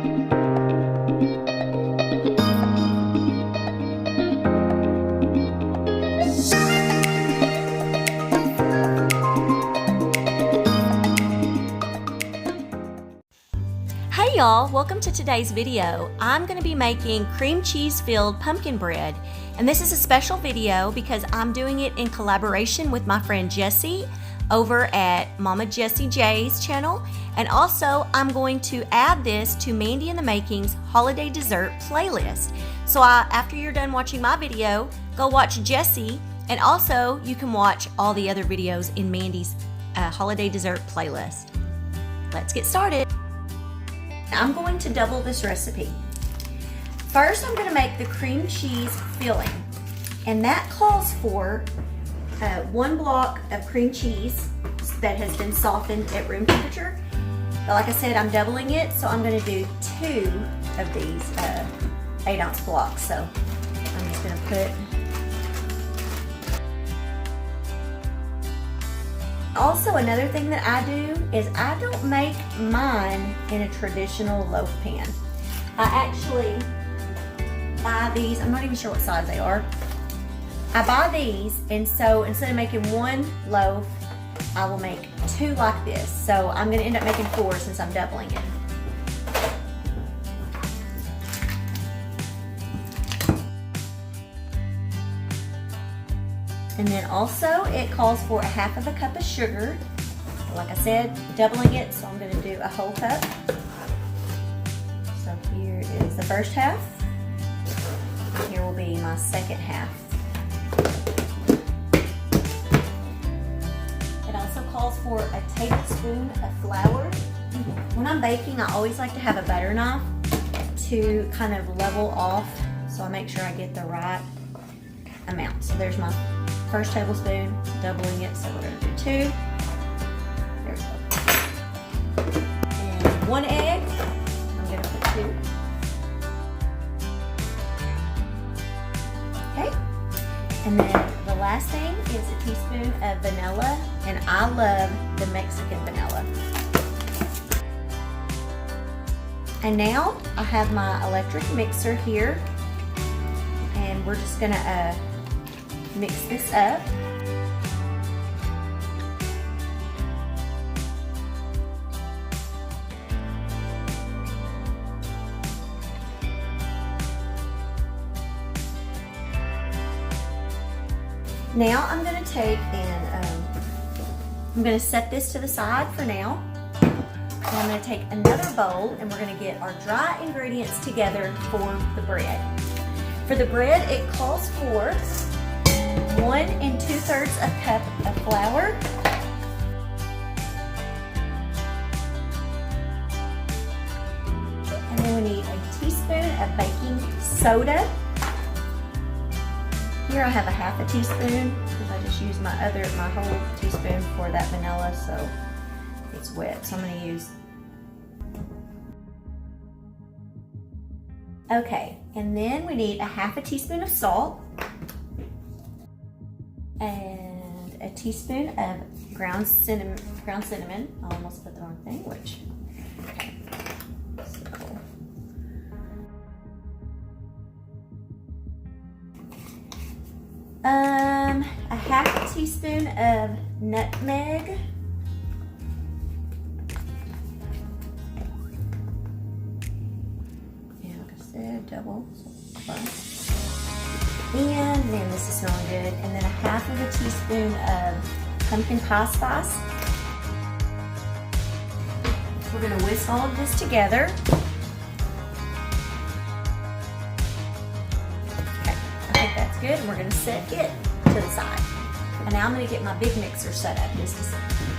Hey y'all, welcome to today's video. I'm going to be making cream cheese filled pumpkin bread, and this is a special video because I'm doing it in collaboration with my friend Jessie over at MamaJessieJ's channel, and also I'm going to add this to Mandy in the Making's holiday dessert playlist. So after you're done watching my video, go watch Jessie, and also you can watch all the other videos in Mandy's holiday dessert playlist. Let's get started. I'm going to double this recipe. First, I'm going to make the cream cheese filling, and that calls for 1 block of cream cheese that has been softened at room temperature. But like I said, I'm doubling it, so I'm going to do 2 of these 8-ounce blocks. So I'm just going to put. Also, another thing that I do is I don't make mine in a traditional loaf pan. I actually buy these, I'm not even sure what size they are. I buy these, and so instead of making 1 loaf, I will make 2 like this. So I'm going to end up making 4 since I'm doubling it. And then also it calls for 1/2 cup of sugar. Like I said, doubling it, so I'm going to do a whole cup. So here is the first half. Here will be my second half. It also calls for a tablespoon of flour. When I'm baking, I always like to have a butter knife to kind of level off, so I make sure I get the right amount. So there's my first tablespoon, doubling it, so we're going to do 2. There we go. And 1 egg, I'm going to put 2. Okay, and then the last thing is a teaspoon of vanilla, and I love the Mexican vanilla. And now I have my electric mixer here, and we're just going to mix this up. Now I'm going to take and I'm going to set this to the side for now. And I'm going to take another bowl, and we're going to get our dry ingredients together for the bread. For the bread, it calls for 1 2/3 cup of flour, and then we need a teaspoon of baking soda. Here I have a 1/2 teaspoon because I just used my whole teaspoon for that vanilla, so it's wet. So I'm going to use. Okay, and then we need a 1/2 teaspoon of salt. And a teaspoon of ground cinnamon. I almost put the wrong thing, which, okay. A 1/2 teaspoon of nutmeg. Yeah, like I said, double. So and man, this is smelling good. And then a 1/2 teaspoon of pumpkin pie spice. We're going to whisk all of this together. Okay, I think that's good. And we're going to set it to the side. And now I'm going to get my big mixer set up just a second.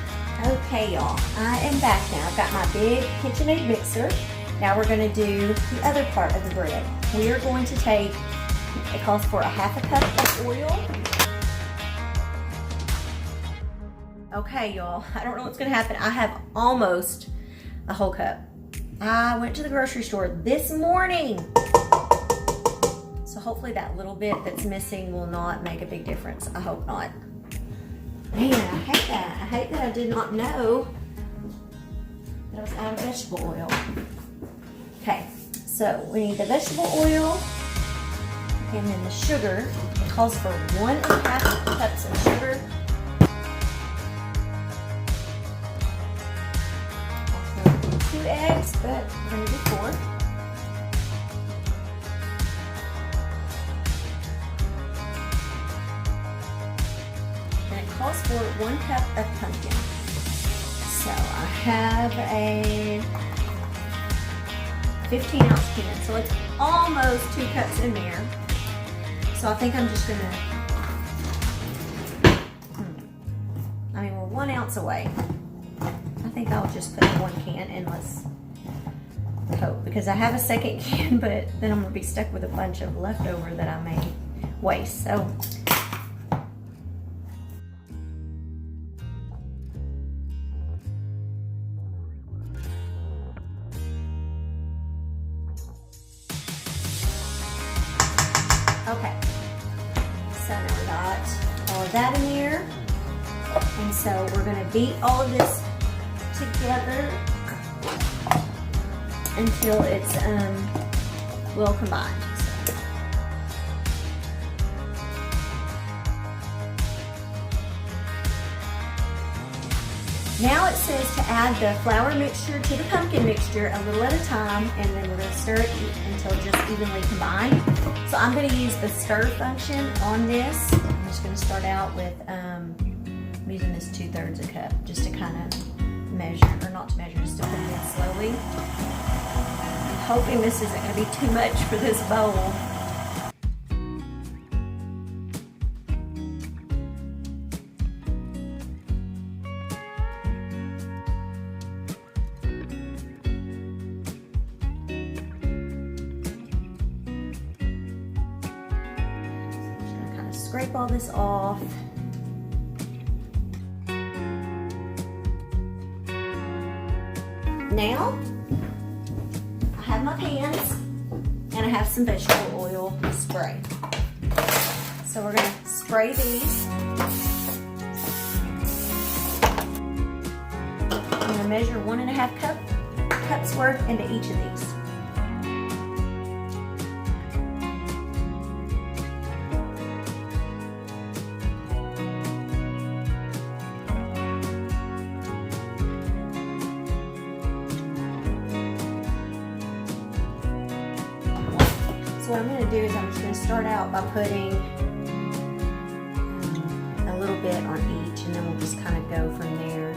Okay, y'all, I am back now. I've got my big KitchenAid mixer. Now we're going to do the other part of the bread. We are going to take. It calls for a 1/2 cup of oil. Okay, y'all, I don't know what's gonna happen. I have almost a whole cup. I went to the grocery store this morning. So hopefully that little bit that's missing will not make a big difference. I hope not. Man, I hate that. I hate that I did not know that I was out of vegetable oil. Okay, so we need the vegetable oil and then the sugar. It calls for 1.5 cups of sugar. Also 2 eggs, but we're going to do 4. And it calls for 1 cup of pumpkin. So I have a 15-ounce can, so it's almost 2 cups in there. So I think I'm just gonna, I mean, we're 1 ounce away. I think I'll just put 1 can and let's hope, because I have a second can, but then I'm gonna be stuck with a bunch of leftover that I may waste. So okay, so now we got all of that in there, and so we're going to beat all of this together until it's well combined. Now it says to add the flour mixture to the pumpkin mixture a little at a time, and then we're going to stir it until it's just evenly combined. So I'm going to use the stir function on this. I'm just going to start out with I'm using this 2/3 a cup just to kind of measure, or not to measure, just to put it in slowly. I'm hoping this isn't going to be too much for this bowl. Scrape all this off. Now, I have my pans and I have some vegetable oil spray. So we're going to spray these. I'm going to measure 1.5 cups worth into each of these. So what I'm going to do is I'm just going to start out by putting a little bit on each, and then we'll just kind of go from there.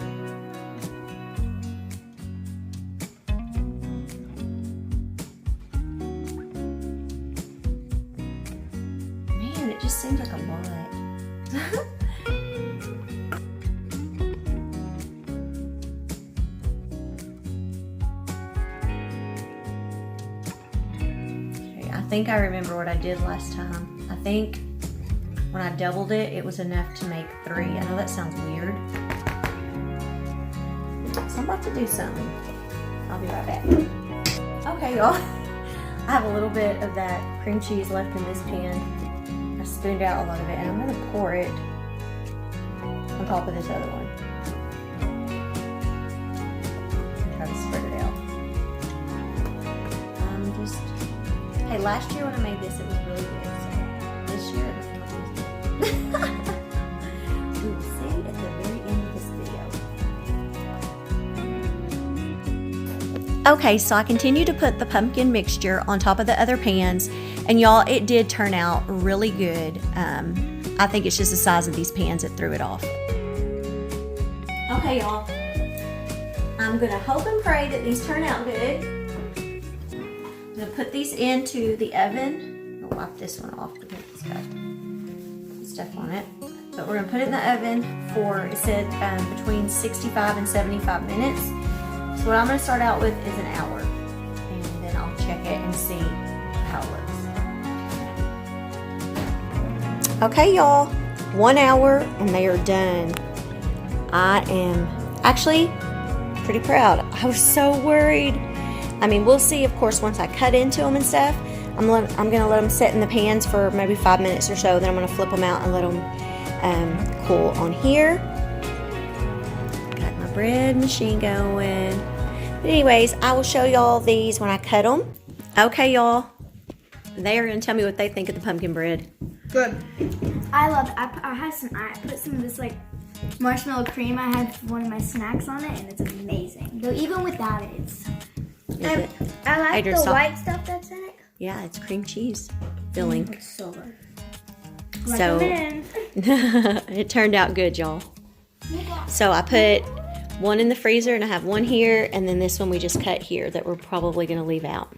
Man, it just seems like a lot. I think I remember what I did last time. I think when I doubled it, it was enough to make 3. I know that sounds weird. So I'm about to do something. I'll be right back. Okay, y'all. I have a little bit of that cream cheese left in this pan. I spooned out a lot of it, and I'm going to pour it on top of this other one. Try to spread it out. Hey, last year when I made this, it was really good. So this year, it was not good. We will see at the very end of this video. Okay, so I continue to put the pumpkin mixture on top of the other pans, and y'all, it did turn out really good. I think it's just the size of these pans that threw it off. Okay, y'all. I'm gonna hope and pray that these turn out good. I'm going to put these into the oven. I'll wipe this one off because it's got stuff on it. But we're going to put it in the oven for, it said between 65 and 75 minutes. So what I'm going to start out with is an hour. And then I'll check it and see how it looks. Okay, y'all. 1 hour and they are done. I am actually pretty proud. I was so worried. I mean, we'll see, of course, once I cut into them and stuff. I'm going to let them sit in the pans for maybe 5 minutes or so. Then I'm going to flip them out and let them cool on here. Got my bread machine going. But anyways, I will show y'all these when I cut them. Okay, y'all. They are going to tell me what they think of the pumpkin bread. Good. I love it. I put some of this like marshmallow cream. I had one of my snacks on it, and it's amazing. Though even without it, it's. I like the white stuff that's in it. Yeah, it's cream cheese filling. It's so good. So it turned out good, y'all. So I put one in the freezer, and I have one here, and then this one we just cut here that we're probably going to leave out.